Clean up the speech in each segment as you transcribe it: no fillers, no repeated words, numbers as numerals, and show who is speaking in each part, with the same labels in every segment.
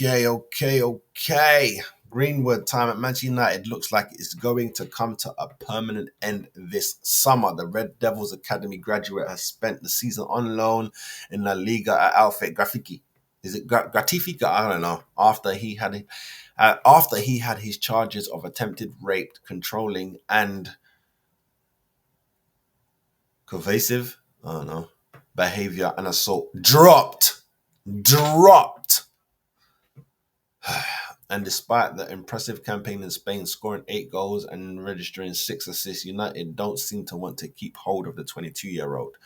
Speaker 1: Okay. Greenwood time at Manchester United looks like it's going to come to a permanent end this summer. The Red Devils Academy graduate has spent the season on loan in La Liga at Alfred Grafiki. Is it Gratifica? I don't know. After he had his charges of attempted rape, controlling, and pervasive, I don't know, behavior and assault dropped. And despite the impressive campaign in Spain, scoring 8 goals and registering 6 assists, United don't seem to want to keep hold of the 22-year-old.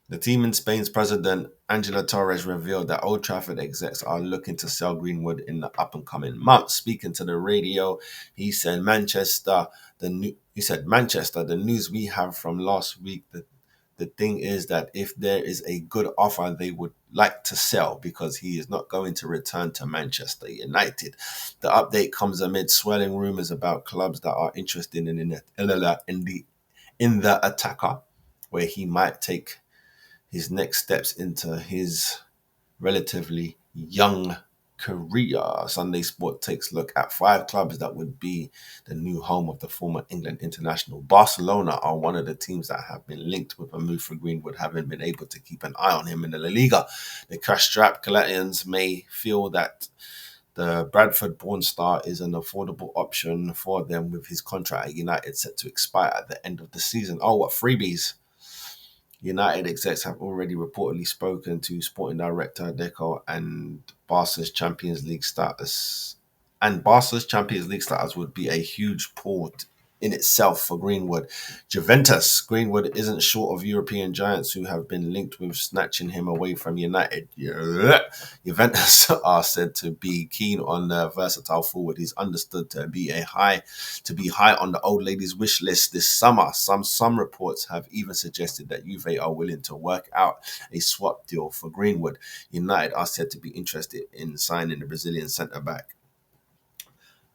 Speaker 1: The team in Spain's president, Angela Torres, revealed that Old Trafford execs are looking to sell Greenwood in the up-and-coming months. Speaking to the radio, he said, Manchester, the news we have from last week, the thing is that if there is a good offer, they would like to sell because he is not going to return to Manchester United. The update comes amid swirling rumors about clubs that are interested in the attacker, where he might take his next steps into his relatively young career. Sunday Sport takes a look at 5 clubs that would be the new home of the former England international. Barcelona are one of the teams that have been linked with a move for Greenwood, having been able to keep an eye on him in the La Liga. The cash-strapped Galatians may feel that the Bradford-born star is an affordable option for them, with his contract at United set to expire at the end of the season. Oh, what freebies! United execs have already reportedly spoken to Sporting Director Deco and Barca's Champions League status. And Barca's Champions League status would be a huge pull in itself for Greenwood. Juventus. Greenwood isn't short of European giants who have been linked with snatching him away from United. Juventus are said to be keen on the versatile forward. He's understood to be high on the old lady's wish list this summer. Some reports have even suggested that Juve are willing to work out a swap deal for Greenwood. United are said to be interested in signing the Brazilian centre-back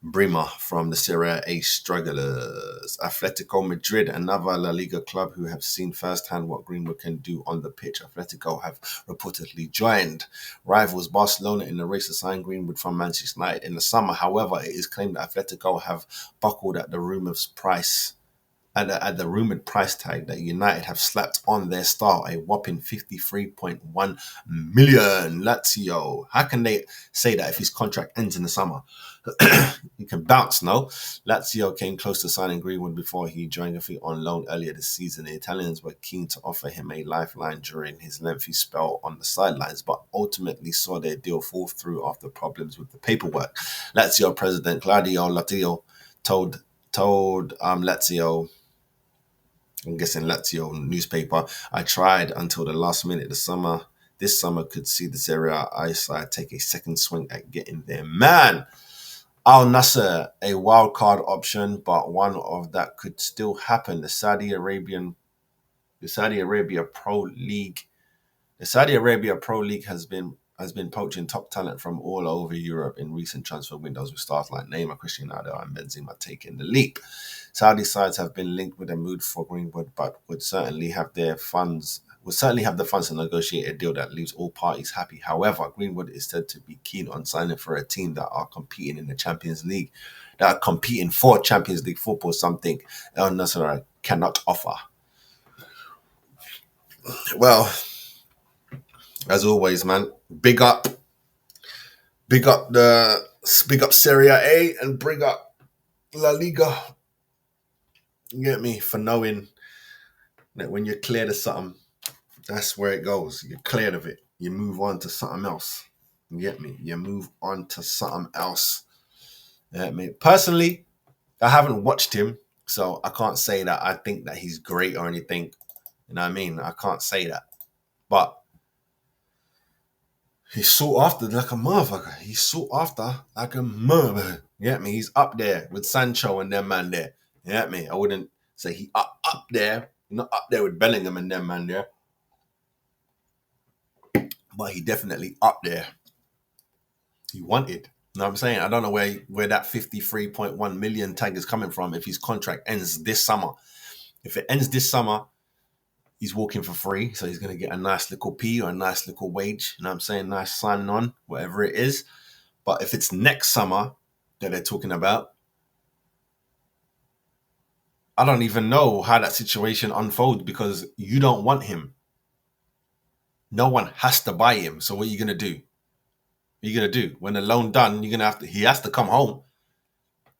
Speaker 1: Brima from the Serie A strugglers. Atletico Madrid, another La Liga club who have seen firsthand what Greenwood can do on the pitch. Atletico have reportedly joined rivals Barcelona in the race to sign Greenwood from Manchester United in the summer. However, it is claimed that Atletico have buckled at the rumored price tag that United have slapped on their star, a whopping 53.1 million. Lazio. How can they say that if his contract ends in the summer? He can bounce, no? Lazio came close to signing Greenwood before he joined on loan earlier this season. The Italians were keen to offer him a lifeline during his lengthy spell on the sidelines, but ultimately saw their deal fall through after problems with the paperwork. Lazio president Claudio Lotito told Lazio, I'm guessing Lazio newspaper, I tried until the last minute this summer could see the Serie A side take a second swing at getting their man. Al Nassr, a wild card option, but one of that could still happen. The Saudi Arabia Pro League has been poaching top talent from all over Europe in recent transfer windows, with stars like Neymar, Cristiano Ronaldo, and Benzema taking the leap. Saudi sides have been linked with a move for Greenwood, but would certainly have the funds to negotiate a deal that leaves all parties happy. However, Greenwood is said to be keen on signing for a team that are competing in the Champions League, that are competing for Champions League football, something Al Nassr cannot offer. Well, as always, man, big up Serie A and big up La Liga. You get me? For knowing that when you're cleared of something, that's where it goes. You're cleared of it. You move on to something else. You get me? You move on to something else. You get me? Personally, I haven't watched him, so I can't say that I think that he's great or anything. You know what I mean? I can't say that. But he's sought after like a motherfucker. You get me? He's up there with Sancho and them man there. You get me? I wouldn't say he up there. Not up there with Bellingham and them man there. But he definitely up there. He wanted. You know what I'm saying? I don't know where that 53.1 million tag is coming from if his contract ends this summer. If it ends this summer, he's walking for free, so he's going to get a nice little P or a nice little wage. You know what I'm saying? Nice signing on, whatever it is. But if it's next summer that they're talking about, I don't even know how that situation unfolds because you don't want him. No one has to buy him. So what are you going to do? What are you going to do? When the loan done, he has to come home.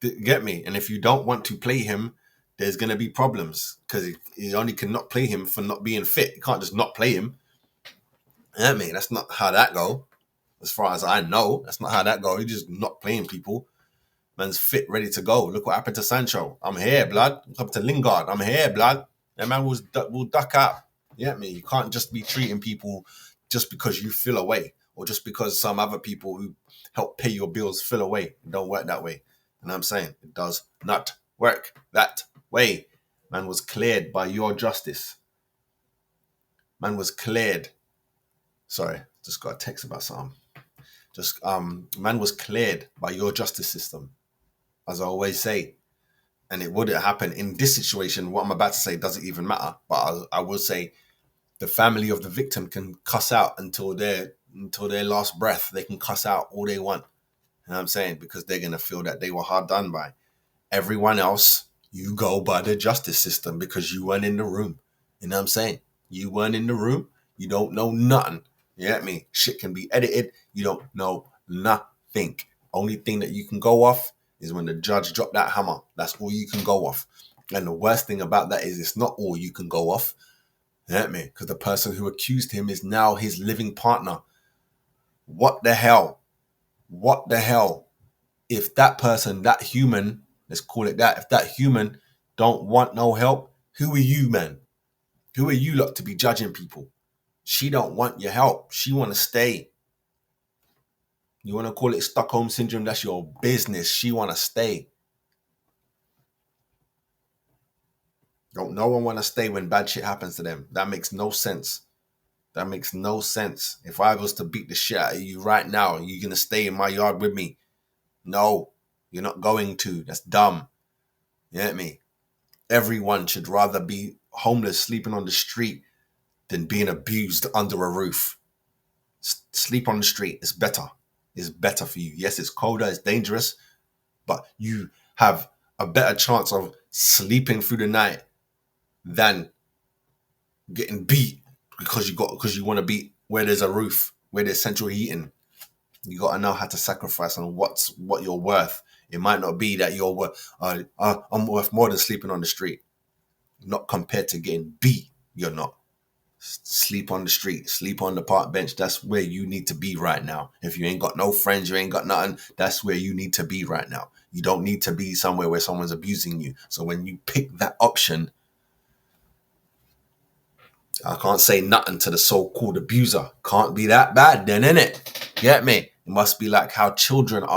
Speaker 1: Get me? And if you don't want to play him, there's going to be problems because he only can not play him for not being fit. You can't just not play him. I mean, that's not how that go. As far as I know, that's not how that go. You just not playing people. Man's fit, ready to go. Look what happened to Sancho. I'm here, blood. Look up to Lingard. I'm here, blood. That man will duck out. You get me? You can't just be treating people just because you feel away or just because some other people who help pay your bills feel away. It don't work that way. You know what I'm saying? It does not work that way. Man was cleared by your justice. Man was cleared. Sorry, just got a text about something. Man was cleared by your justice system, as I always say. And it wouldn't happen in this situation. What I'm about to say doesn't even matter. But I will say the family of the victim can cuss out until their last breath. They can cuss out all they want. You know what I'm saying? Because they're going to feel that they were hard done by. Everyone else, you go by the justice system because you weren't in the room. You know what I'm saying? You weren't in the room. You don't know nothing. You get me? Shit can be edited. You don't know nothing. Only thing that you can go off is when the judge dropped that hammer. That's all you can go off. And the worst thing about that is it's not all you can go off. You get me? Because the person who accused him is now his living partner. What the hell? What the hell? If that person, that human, let's call it that, if that human don't want no help, who are you, man? Who are you lot to be judging people? She don't want your help. She want to stay. You want to call it Stockholm Syndrome? That's your business. She want to stay. Don't no one want to stay when bad shit happens to them. That makes no sense. That makes no sense. If I was to beat the shit out of you right now, you're going to stay in my yard with me. No, you're not going to. That's dumb. You get me? Everyone should rather be homeless, sleeping on the street, than being abused under a roof. Sleep on the street is better. It's better for you. Yes, it's colder, it's dangerous, but you have a better chance of sleeping through the night than getting beat because you want to be where there's a roof, where there's central heating. You got to know how to sacrifice on what you're worth. It might not be that you're worth. I'm worth more than sleeping on the street. Not compared to getting beat. You're not. Sleep on the street, sleep on the park bench. That's where you need to be right now. If you ain't got no friends, you ain't got nothing, that's where you need to be right now. You don't need to be somewhere where someone's abusing you. So when you pick that option, I can't say nothing to the so-called abuser. Can't be that bad then, innit? Get me? It must be like how children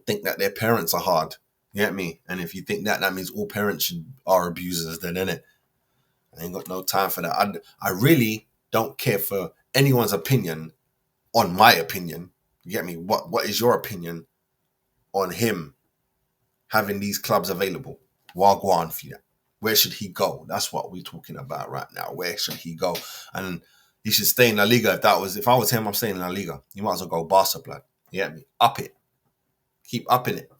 Speaker 1: think that their parents are hard. Get me? And if you think that means all parents are abusers, then innit? I ain't got no time for that. I really don't care for anyone's opinion on my opinion. You get me? What is your opinion on him having these clubs available? Wagwan for that. Where should he go? That's what we're talking about right now. Where should he go? And he should stay in La Liga. If I was him, I'm staying in La Liga. You might as well go Barca, blood. You get me? Up it. Keep upping it.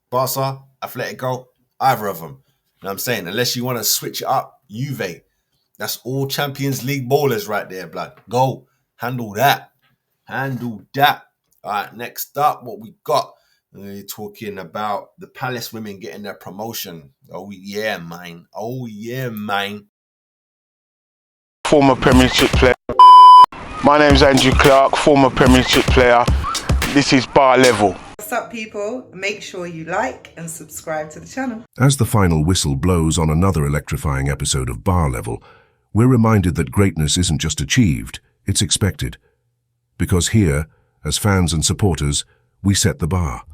Speaker 1: Barca, Atletico, either of them. You know what I'm saying? Unless you want to switch it up, Juve. That's all Champions League ballers right there, blood. Go. Handle that. Handle that. All right, next up, what we got? We're talking about the Palace women getting their promotion. Oh, yeah, man. Oh, yeah, man.
Speaker 2: Former Premiership player. My name's Andrew Clark, former Premiership player. This is Bar Level.
Speaker 3: What's up, people? Make sure you like and subscribe to the channel.
Speaker 4: As the final whistle blows on another electrifying episode of Bar Level, we're reminded that greatness isn't just achieved, it's expected. Because here, as fans and supporters, we set the bar.